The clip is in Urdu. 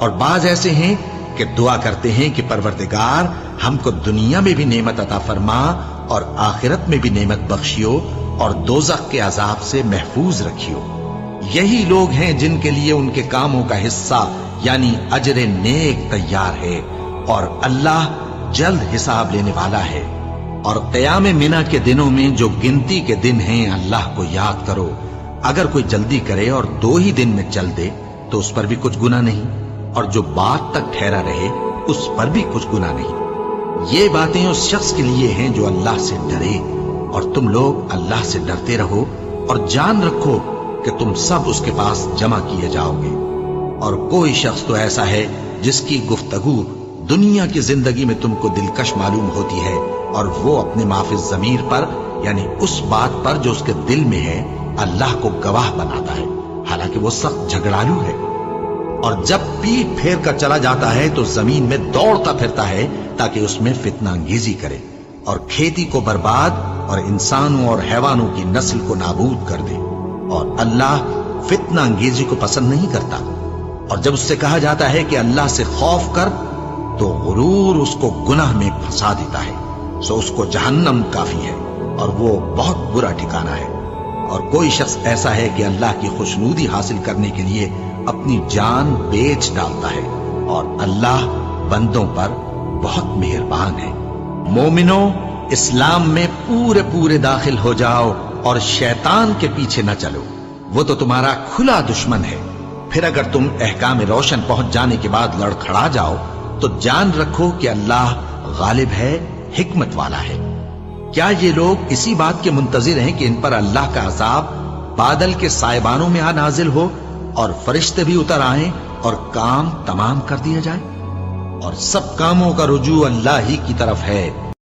اور بعض ایسے ہیں کہ دعا کرتے ہیں کہ پروردگار ہم کو دنیا میں بھی نعمت عطا فرما اور آخرت میں بھی نعمت بخشیو اور دوزخ کے عذاب سے محفوظ رکھیو۔ یہی لوگ ہیں جن کے لیے ان کے کاموں کا حصہ یعنی اجر نیک تیار ہے، اور اللہ جلد حساب لینے والا ہے۔ اور قیام منی کے دنوں میں جو گنتی کے دن ہیں اللہ کو یاد کرو۔ اگر کوئی جلدی کرے اور 2 ہی دن میں چل دے تو اس پر بھی کچھ گناہ نہیں، اور جو بات تک ٹھہرا رہے اس پر بھی کچھ گناہ نہیں۔ یہ باتیں اس شخص کے لیے ہیں جو اللہ سے ڈرے، اور تم لوگ اللہ سے ڈرتے رہو اور جان رکھو کہ تم سب اس کے پاس جمع کیے جاؤ گے۔ اور کوئی شخص تو ایسا ہے جس کی گفتگو دنیا کی زندگی میں تم کو دلکش معلوم ہوتی ہے، اور وہ اپنے معافی ضمیر پر یعنی اس بات پر جو اس کے دل میں ہے اللہ کو گواہ بناتا ہے، حالانکہ وہ سخت جھگڑالو ہے۔ اور جب پیٹ پھیر کر چلا جاتا ہے تو زمین میں دوڑتا پھرتا ہے تاکہ اس میں فتنہ انگیزی کرے اور کھیتی کو برباد اور انسانوں اور حیوانوں کی نسل کو نابود کر دے، اور اللہ فتنہ انگیزی کو پسند نہیں کرتا۔ اور جب اس سے کہا جاتا ہے کہ اللہ سے خوف کر تو غرور اس کو گناہ میں پھنسا دیتا ہے، سو اس کو جہنم کافی ہے اور وہ بہت برا ٹھکانہ ہے۔ اور کوئی شخص ایسا ہے کہ اللہ کی خوشنودی حاصل کرنے کے لیے اپنی جان بیچ ڈالتا ہے، اور اللہ بندوں پر بہت مہربان ہے۔ مومنو، اسلام میں پورے داخل ہو جاؤ اور شیطان کے پیچھے نہ چلو، وہ تو تمہارا کھلا دشمن ہے۔ پھر اگر تم احکام روشن پہنچ جانے کے بعد لڑکھڑا جاؤ تو جان رکھو کہ اللہ غالب ہے، حکمت والا ہے۔ کیا یہ لوگ اسی بات کے منتظر ہیں کہ ان پر اللہ کا عذاب بادل کے سائبانوں میں نازل ہو اور فرشتے بھی اتر آئیں اور کام تمام کر دیا جائے؟ اور سب کاموں کا رجوع اللہ ہی کی طرف ہے۔